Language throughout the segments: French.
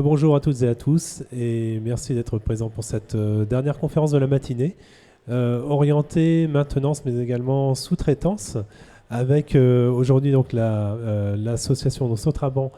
Rebonjour à toutes et à tous et merci d'être présents pour cette dernière conférence de la matinée orientée maintenance mais également sous-traitance avec aujourd'hui donc l'association Sotraban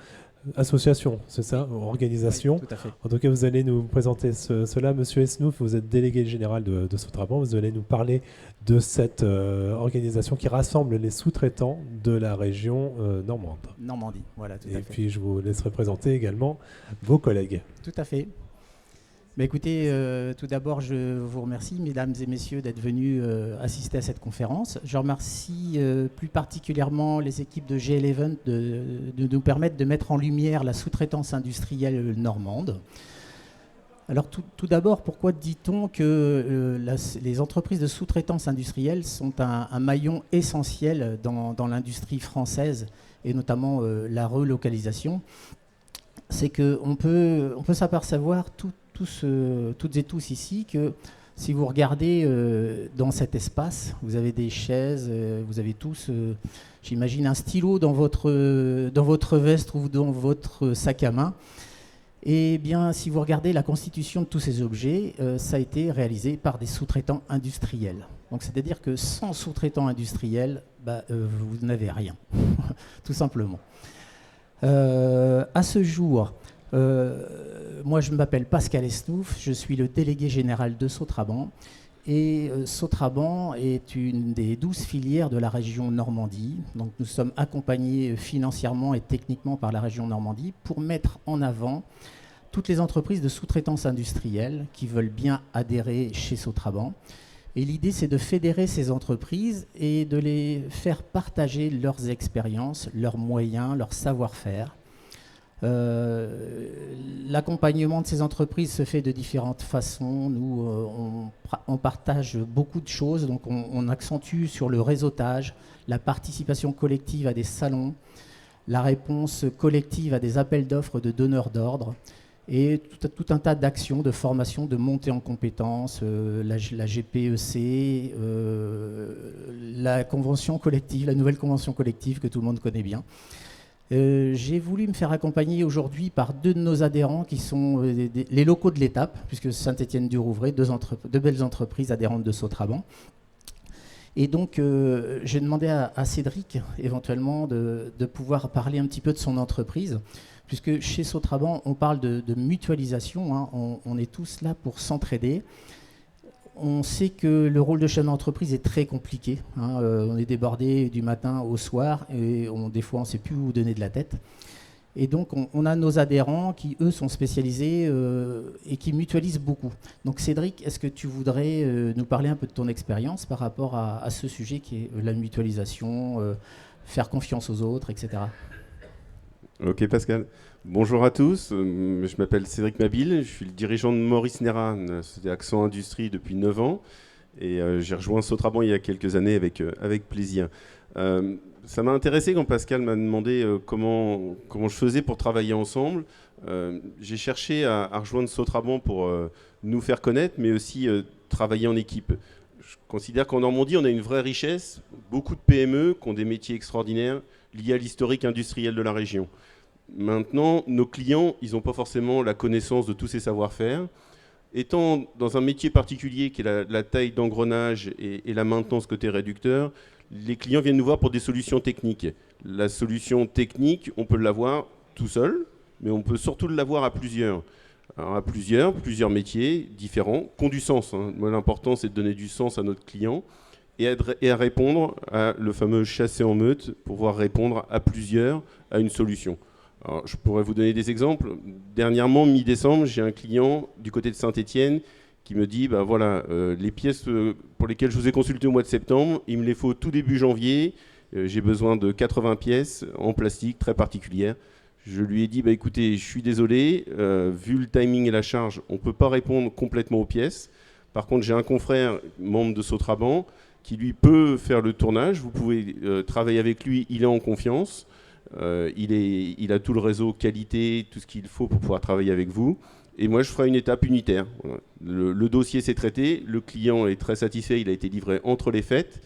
association, c'est ça, organisation. Oui, tout à fait. En tout cas, vous allez nous présenter cela. Monsieur Esnouf, vous êtes délégué général de Sotraban. Vous allez nous parler de cette organisation qui rassemble les sous-traitants de la région normande. Normandie, voilà, tout à fait. Et puis, je vous laisserai présenter également vos collègues. Tout à fait. Mais écoutez, tout d'abord, je vous remercie, mesdames et messieurs, d'être venus assister à cette conférence. Je remercie plus particulièrement les équipes de GL Event de nous permettre de mettre en lumière la sous-traitance industrielle normande. Alors tout d'abord, pourquoi dit-on que les entreprises de sous-traitance industrielle sont un maillon essentiel dans l'industrie française et notamment la relocalisation? C'est qu'on peut s'apercevoir toutes et tous ici que si vous regardez dans cet espace, vous avez des chaises, vous avez tous, j'imagine, un stylo dans votre veste ou dans votre sac à main. Et bien, si vous regardez la constitution de tous ces objets, ça a été réalisé par des sous-traitants industriels. Donc, c'est-à-dire que sans sous-traitants industriels, vous n'avez rien, tout simplement. À ce jour, moi je m'appelle Pascal Esnouf, je suis le délégué général de Sotraban et Sotraban est une des 12 filières de la région Normandie. Donc nous sommes accompagnés financièrement et techniquement par la région Normandie pour mettre en avant toutes les entreprises de sous-traitance industrielle qui veulent bien adhérer chez Sotraban. Et l'idée, c'est de fédérer ces entreprises et de les faire partager leurs expériences, leurs moyens, leur savoir-faire. L'accompagnement de ces entreprises se fait de différentes façons. Nous, on partage beaucoup de choses, donc on accentue sur le réseautage, la participation collective à des salons, la réponse collective à des appels d'offres de donneurs d'ordre, et tout un tas d'actions, de formation, de montée en compétences, la GPEC, la convention collective, la nouvelle convention collective que tout le monde connaît bien. J'ai voulu me faire accompagner aujourd'hui par deux de nos adhérents qui sont les locaux de l'étape, puisque Saint-Étienne-du-Rouvray, deux belles entreprises adhérentes de Sotraban. Et donc, j'ai demandé à Cédric, éventuellement, de pouvoir parler un petit peu de son entreprise, puisque chez Sotraban, on parle de mutualisation, hein, on est tous là pour s'entraider. On sait que le rôle de chef d'entreprise est très compliqué, hein, on est débordé du matin au soir, et des fois on ne sait plus où donner de la tête. Et donc, on a nos adhérents qui, eux, sont spécialisés et qui mutualisent beaucoup. Donc, Cédric, est-ce que tu voudrais nous parler un peu de ton expérience par rapport à ce sujet qui est la mutualisation, faire confiance aux autres, etc. Ok, Pascal. Bonjour à tous. Je m'appelle Cédric Mabille. Je suis le dirigeant de Maurice Nera, c'était Accent Industrie depuis 9 ans. Et j'ai rejoint Sotraban il y a quelques années avec plaisir. Ça m'a intéressé quand Pascal m'a demandé comment je faisais pour travailler ensemble. J'ai cherché à rejoindre Sotraban pour nous faire connaître, mais aussi travailler en équipe. Je considère qu'en Normandie, on a une vraie richesse, beaucoup de PME qui ont des métiers extraordinaires liés à l'historique industriel de la région. Maintenant, nos clients, ils n'ont pas forcément la connaissance de tous ces savoir-faire. Étant dans un métier particulier qui est la taille d'engrenage et la maintenance côté réducteur, les clients viennent nous voir pour des solutions techniques. La solution technique, on peut l'avoir tout seul, mais on peut surtout l'avoir à plusieurs. Alors à plusieurs métiers différents, qui ont du sens, hein. Moi, l'important, c'est de donner du sens à notre client et à répondre à le fameux chasser en meute pour pouvoir répondre à plusieurs à une solution. Alors, je pourrais vous donner des exemples. Dernièrement, mi-décembre, j'ai un client du côté de Saint-Étienne qui me dit les pièces pour lesquelles je vous ai consulté au mois de septembre, il me les faut tout début janvier. J'ai besoin de 80 pièces en plastique très particulières. Je lui ai dit écoutez, je suis désolé, vu le timing et la charge, on ne peut pas répondre complètement aux pièces. Par contre, j'ai un confrère, membre de Sotraban, qui lui peut faire le tournage. Vous pouvez travailler avec lui, il est en confiance. Il a tout le réseau qualité, tout ce qu'il faut pour pouvoir travailler avec vous. Et moi, je ferai une étape unitaire. Voilà. Le dossier s'est traité, le client est très satisfait, il a été livré entre les fêtes.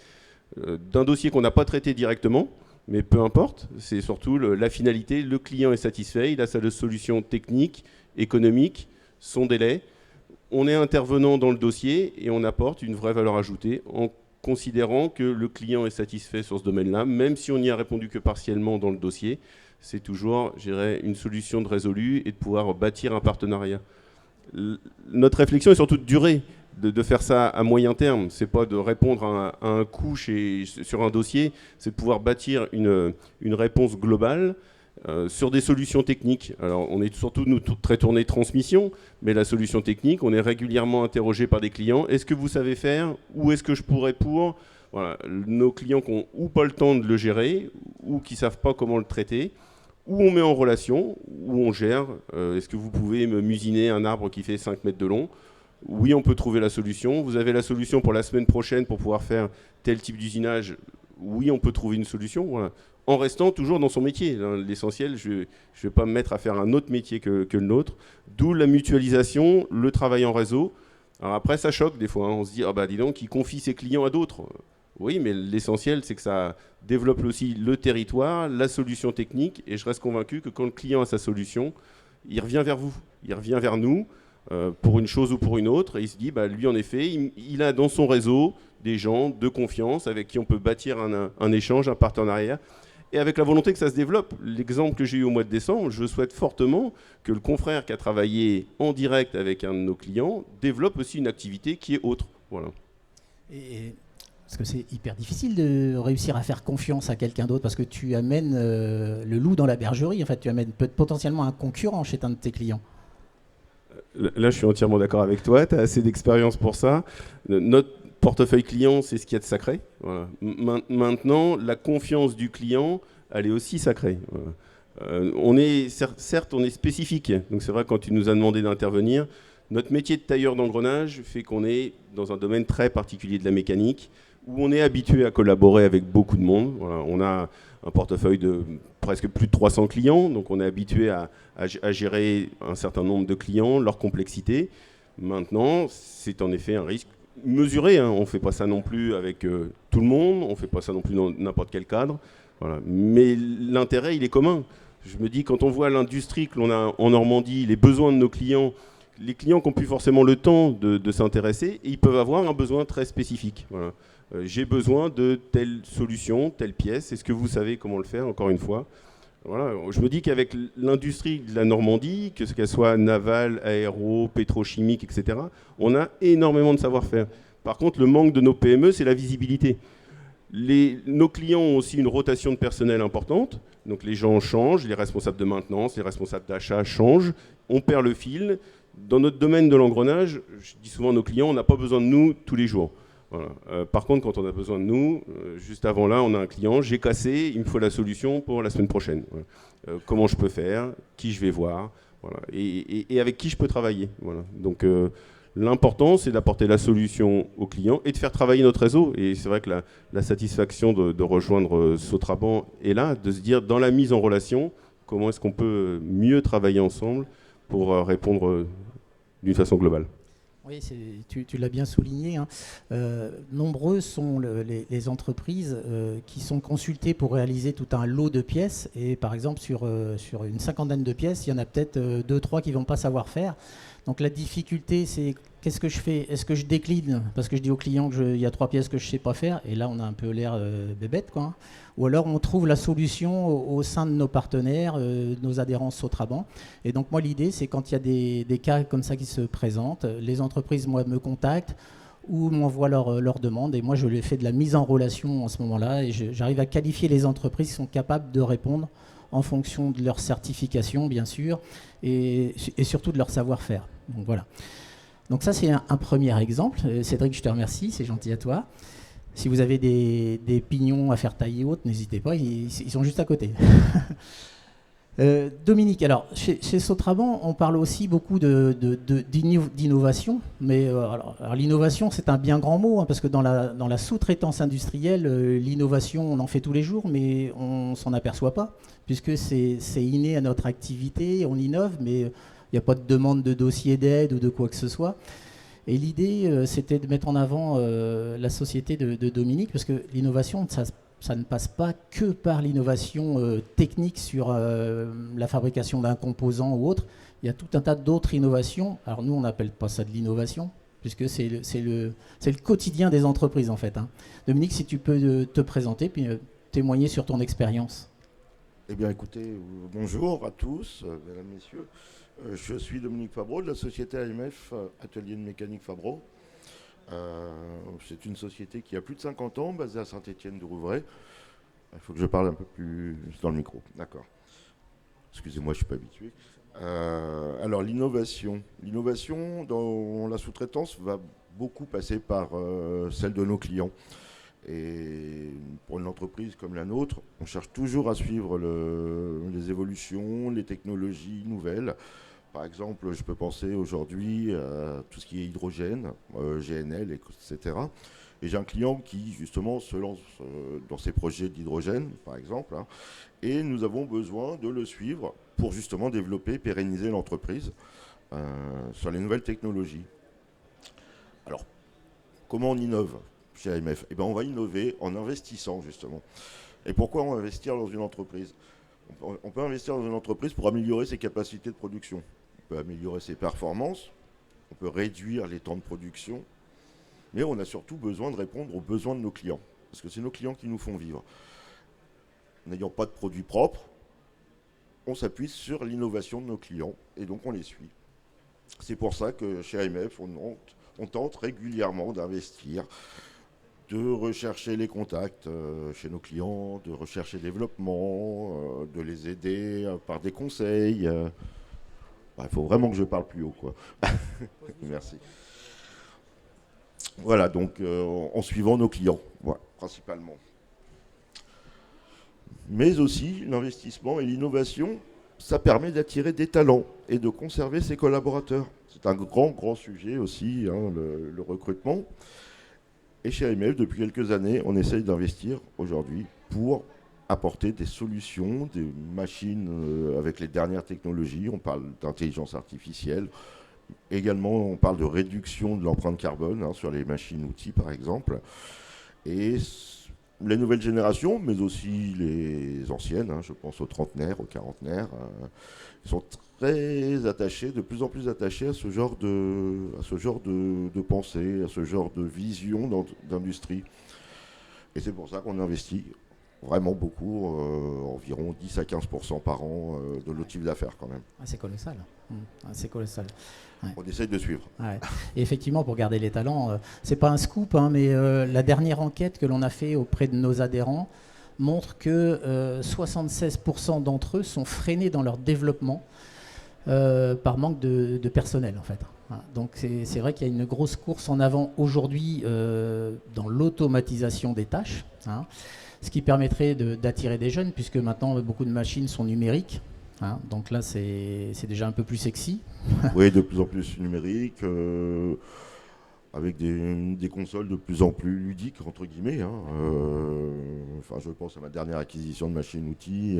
D'un dossier qu'on n'a pas traité directement, mais peu importe, c'est surtout la finalité. Le client est satisfait, il a sa solution technique économique, son délai. On est intervenant dans le dossier et on apporte une vraie valeur ajoutée en considérant que le client est satisfait sur ce domaine-là, même si on n'y a répondu que partiellement dans le dossier. C'est toujours, je dirais, une solution de résolu et de pouvoir bâtir un partenariat. Notre réflexion est surtout de durer, de faire ça à moyen terme. C'est pas de répondre à un coup sur un dossier, c'est de pouvoir bâtir une réponse globale sur des solutions techniques. Alors on est surtout nous très tourné transmission, mais la solution technique, on est régulièrement interrogé par des clients. Est-ce que vous savez faire? Ou est-ce que je pourrais pour? Voilà. Nos clients qui n'ont ou pas le temps de le gérer, ou qui ne savent pas comment le traiter, où on met en relation, où on gère. Est-ce que vous pouvez me musiner un arbre qui fait 5 mètres de long? Oui, on peut trouver la solution. Vous avez la solution pour la semaine prochaine pour pouvoir faire tel type d'usinage? Oui, on peut trouver une solution. Voilà. En restant toujours dans son métier. L'essentiel, je ne vais pas me mettre à faire un autre métier que le nôtre. D'où la mutualisation, le travail en réseau. Alors après, ça choque des fois. On se dit, ah bah dis donc, il confie ses clients à d'autres. Oui, mais l'essentiel, c'est que ça développe aussi le territoire, la solution technique. Et je reste convaincu que quand le client a sa solution, il revient vers vous, il revient vers nous pour une chose ou pour une autre. Et il se dit, bah, lui, en effet, il a dans son réseau des gens de confiance avec qui on peut bâtir un échange, un partenariat. Et avec la volonté que ça se développe. L'exemple que j'ai eu au mois de décembre, je souhaite fortement que le confrère qui a travaillé en direct avec un de nos clients développe aussi une activité qui est autre. Voilà. Parce que c'est hyper difficile de réussir à faire confiance à quelqu'un d'autre, parce que tu amènes le loup dans la bergerie. En fait, tu amènes potentiellement un concurrent chez un de tes clients. Là, je suis entièrement d'accord avec toi. Tu as assez d'expérience pour ça. Notre portefeuille client, c'est ce qu'il y a de sacré. Voilà. Maintenant, la confiance du client, elle est aussi sacrée. Voilà. Certes, on est spécifique. Donc c'est vrai, quand tu nous as demandé d'intervenir, notre métier de tailleur d'engrenage fait qu'on est dans un domaine très particulier de la mécanique, où on est habitué à collaborer avec beaucoup de monde. Voilà. On a un portefeuille de presque plus de 300 clients, donc on est habitué à gérer un certain nombre de clients, leur complexité. Maintenant, c'est en effet un risque mesuré. On ne fait pas ça non plus avec tout le monde, on ne fait pas ça non plus dans n'importe quel cadre. Voilà. Mais l'intérêt, il est commun. Je me dis, quand on voit l'industrie que l'on a en Normandie, les besoins de nos clients, les clients qui n'ont plus forcément le temps de s'intéresser, ils peuvent avoir un besoin très spécifique. Voilà. J'ai besoin de telle solution, telle pièce. Est-ce que vous savez comment le faire, encore une fois? Voilà. Je me dis qu'avec l'industrie de la Normandie, que ce qu'elle soit navale, aéro, pétrochimique, etc., on a énormément de savoir-faire. Par contre, le manque de nos PME, c'est la visibilité. Nos clients ont aussi une rotation de personnel importante. Donc les gens changent, les responsables de maintenance, les responsables d'achat changent. On perd le fil. Dans notre domaine de l'engrenage, je dis souvent à nos clients, on n'a pas besoin de nous tous les jours. Voilà. Par contre, quand on a besoin de nous, juste avant là, on a un client, j'ai cassé, il me faut la solution pour la semaine prochaine. Voilà. Comment je peux faire, qui je vais voir, voilà. Et avec qui je peux travailler. Voilà. Donc l'important, c'est d'apporter la solution au client et de faire travailler notre réseau. Et c'est vrai que la satisfaction de rejoindre Sotraban est là, de se dire, dans la mise en relation, comment est-ce qu'on peut mieux travailler ensemble pour répondre d'une façon globale. Oui, tu l'as bien souligné. Hein. Nombreux sont les entreprises qui sont consultées pour réaliser tout un lot de pièces. Et par exemple, sur une cinquantaine de pièces, il y en a peut-être 2-3 qui ne vont pas savoir faire. Donc la difficulté, c'est qu'est-ce que je fais? Est-ce que je décline parce que je dis au client qu'il y a 3 pièces que je ne sais pas faire? Et là, on a un peu l'air bébête, quoi. Hein. Ou alors on trouve la solution au sein de nos partenaires, nos adhérents Sotraban. Et donc moi, l'idée, c'est quand il y a des cas comme ça qui se présentent, les entreprises, moi, me contactent ou m'envoient leur demande. Et moi, je les fais de la mise en relation en ce moment-là. Et j'arrive à qualifier les entreprises qui sont capables de répondre en fonction de leur certification, bien sûr, et surtout de leur savoir-faire. Donc voilà. Donc ça, c'est un premier exemple. Cédric, je te remercie, c'est gentil à toi. Si vous avez des pignons à faire tailler haute, n'hésitez pas, ils sont juste à côté. Dominique, alors chez Sotraban, on parle aussi beaucoup d'innovation, mais alors l'innovation, c'est un bien grand mot, hein, parce que dans la sous-traitance industrielle, l'innovation, on en fait tous les jours, mais on ne s'en aperçoit pas, puisque c'est inné à notre activité, on innove, mais il n'y a pas de demande de dossier d'aide ou de quoi que ce soit. Et l'idée, c'était de mettre en avant la société de Dominique, parce que l'innovation, ça ça ne passe pas que par l'innovation technique sur la fabrication d'un composant ou autre. Il y a tout un tas d'autres innovations. Alors nous, on n'appelle pas ça de l'innovation, puisque c'est le quotidien des entreprises, en fait. Hein. Dominique, si tu peux te présenter, puis témoigner sur ton expérience. Eh bien, écoutez, bonjour à tous, mesdames, messieurs. Je suis Dominique Fabreau de la société AMF, Atelier de mécanique Fabreau. C'est une société qui a plus de 50 ans, basée à Saint-Étienne-du-Rouvray. Il faut que je parle un peu plus dans le micro. D'accord. Excusez-moi, je ne suis pas habitué. Alors, l'innovation. L'innovation dans la sous-traitance va beaucoup passer par celle de nos clients. Et pour une entreprise comme la nôtre, on cherche toujours à suivre les évolutions, les technologies nouvelles. Par exemple, je peux penser aujourd'hui à tout ce qui est hydrogène, GNL, etc. Et j'ai un client qui, justement, se lance dans ses projets d'hydrogène, par exemple. Hein, et nous avons besoin de le suivre pour, justement, développer, pérenniser l'entreprise sur les nouvelles technologies. Alors, comment on innove chez AMF? Eh bien, on va innover en investissant, justement. Et pourquoi on va investir dans une entreprise? On peut investir dans une entreprise pour améliorer ses capacités de production. On peut améliorer ses performances, on peut réduire les temps de production, mais on a surtout besoin de répondre aux besoins de nos clients, parce que c'est nos clients qui nous font vivre. N'ayant pas de produits propres, on s'appuie sur l'innovation de nos clients, et donc on les suit. C'est pour ça que chez AMF, on tente régulièrement d'investir, de rechercher les contacts chez nos clients, de rechercher le développement, de les aider par des conseils. Il faut vraiment que je parle plus haut, quoi. Merci. Voilà, donc en suivant nos clients, voilà, principalement. Mais aussi, l'investissement et l'innovation, ça permet d'attirer des talents et de conserver ses collaborateurs. C'est un grand sujet aussi, hein, le recrutement. Et chez AMF, depuis quelques années, on essaye d'investir aujourd'hui pour apporter des solutions, des machines avec les dernières technologies. On parle d'intelligence artificielle. Également, on parle de réduction de l'empreinte carbone hein, sur les machines-outils, par exemple. Et les nouvelles générations, mais aussi les anciennes, hein, je pense aux trentenaires, aux quarantenaires, sont très attachés, de plus en plus attachés à ce genre de pensée, à ce genre de vision d'industrie. Et c'est pour ça qu'on investit vraiment beaucoup, environ 10 à 15% par an de notre chiffre d'affaires quand même. Ah, c'est colossal. C'est colossal. Ouais. On essaye de suivre. Ouais. Et effectivement, pour garder les talents, c'est pas un scoop, hein, mais la dernière enquête que l'on a fait auprès de nos adhérents montre que 76% d'entre eux sont freinés dans leur développement par manque de personnel, en fait. Donc c'est vrai qu'il y a une grosse course en avant aujourd'hui dans l'automatisation des tâches, hein, ce qui permettrait d'attirer des jeunes, puisque maintenant beaucoup de machines sont numériques. Hein, donc là, c'est déjà un peu plus sexy. Oui, de plus en plus numérique, avec des consoles de plus en plus ludiques, entre guillemets. Hein, enfin, je pense à ma dernière acquisition de machines-outils,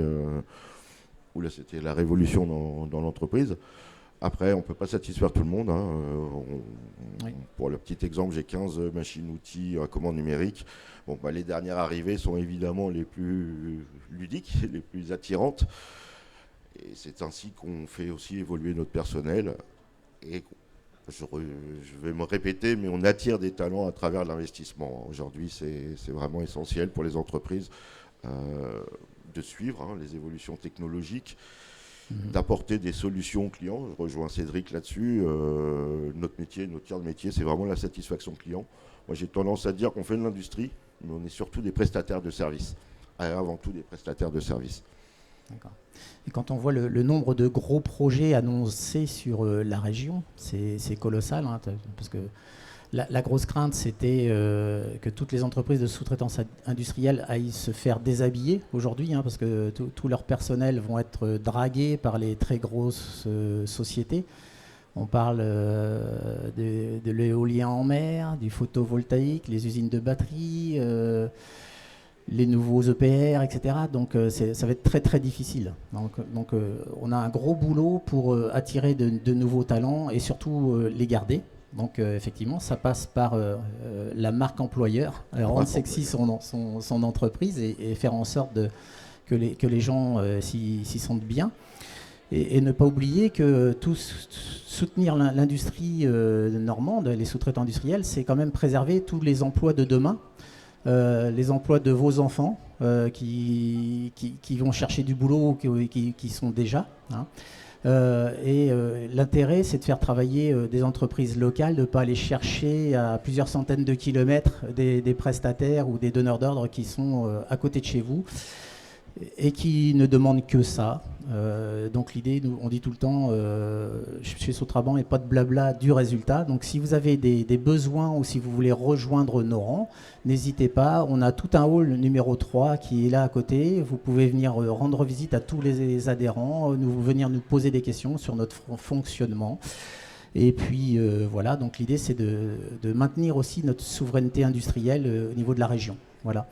où là, c'était la révolution dans l'entreprise. Après, on ne peut pas satisfaire tout le monde. Hein, oui. Pour le petit exemple, j'ai 15 machines-outils à commande numérique. Bon, bah, les dernières arrivées sont évidemment les plus ludiques, les plus attirantes. Et c'est ainsi qu'on fait aussi évoluer notre personnel. Et je vais me répéter, mais on attire des talents à travers l'investissement. Aujourd'hui, c'est vraiment essentiel pour les entreprises de suivre hein, les évolutions technologiques, d'apporter des solutions aux clients. Je rejoins Cédric là-dessus. Notre métier, notre cœur de métier, c'est vraiment la satisfaction client. Moi, j'ai tendance à dire qu'on fait de l'industrie, mais on est surtout des prestataires de services. Avant tout, des prestataires de services. D'accord. Et quand on voit le nombre de gros projets annoncés sur la région, c'est colossal, hein, parce que la grosse crainte, c'était que toutes les entreprises de sous-traitance industrielle aillent se faire déshabiller aujourd'hui, hein, parce que tout leur personnel vont être dragués par les très grosses sociétés. On parle de l'éolien en mer, du photovoltaïque, les usines de batterie, les nouveaux EPR, etc. Donc ça va être très très difficile. Donc on a un gros boulot pour attirer de nouveaux talents et surtout les garder. Donc effectivement, ça passe par la marque employeur, rendre sexy son entreprise et faire en sorte que les gens s'y sentent bien. Et ne pas oublier que soutenir l'industrie normande, les sous-traitants industriels, c'est quand même préserver tous les emplois de demain, les emplois de vos enfants qui vont chercher du boulot ou qui sont déjà. Hein. L'intérêt, c'est de faire travailler des entreprises locales, de ne pas aller chercher à plusieurs centaines de kilomètres des prestataires ou des donneurs d'ordre qui sont à côté de chez vous et qui ne demandent que ça. Donc l'idée, on dit tout le temps, chez Sotraban, et pas de blabla du résultat. Donc si vous avez des besoins ou si vous voulez rejoindre nos rangs, n'hésitez pas. On a tout un hall numéro 3 qui est là à côté. Vous pouvez venir rendre visite à tous les adhérents, venir nous poser des questions sur notre fonctionnement. Et puis voilà, donc l'idée c'est de maintenir aussi notre souveraineté industrielle au niveau de la région. Voilà.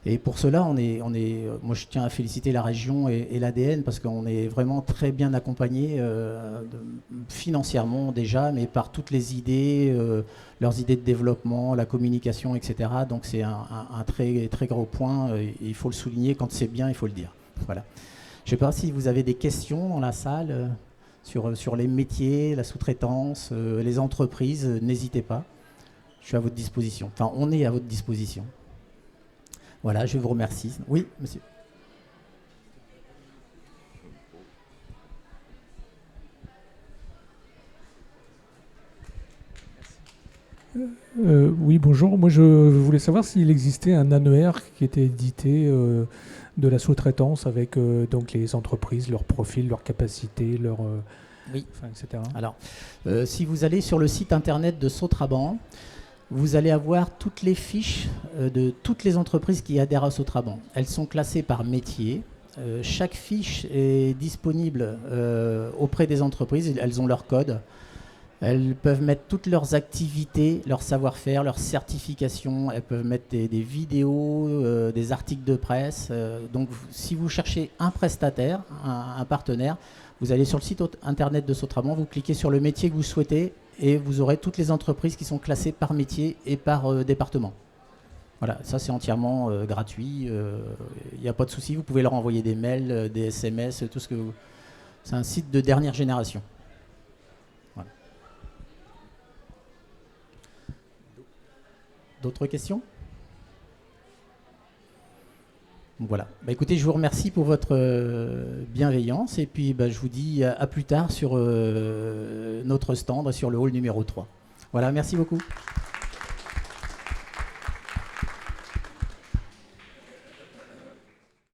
Et pour cela, moi je tiens à féliciter la région et l'ADN parce qu'on est vraiment très bien accompagné financièrement déjà, mais par toutes les idées, leurs idées de développement, la communication, etc. Donc c'est un très, très gros point. Il faut le souligner, quand c'est bien, il faut le dire. Voilà. Je ne sais pas si vous avez des questions dans la salle sur les métiers, la sous-traitance, les entreprises, n'hésitez pas. Je suis à votre disposition. Enfin, on est à votre disposition. Voilà, je vous remercie. Oui, monsieur. Oui, bonjour. Moi, je voulais savoir s'il existait un annuaire qui était édité de la sous-traitance avec donc les entreprises, leurs profils, leurs capacités, oui. etc. Alors, si vous allez sur le site internet de Sotraban, vous allez avoir toutes les fiches de toutes les entreprises qui adhèrent à Sotraban. Elles sont classées par métier. Chaque fiche est disponible auprès des entreprises. Elles ont leur code. Elles peuvent mettre toutes leurs activités, leur savoir-faire, leurs certifications. Elles peuvent mettre des vidéos, des articles de presse. Donc, si vous cherchez un prestataire, un partenaire, vous allez sur le site internet de Sotraban, vous cliquez sur le métier que vous souhaitez et vous aurez toutes les entreprises qui sont classées par métier et par département. Voilà, ça c'est entièrement gratuit. Il n'y a pas de souci, vous pouvez leur envoyer des mails, des SMS, tout ce que vous... C'est un site de dernière génération. Voilà. D'autres questions ? Voilà. Bah, écoutez, je vous remercie pour votre bienveillance et puis je vous dis à plus tard sur notre stand, sur le hall numéro 3. Voilà, merci beaucoup.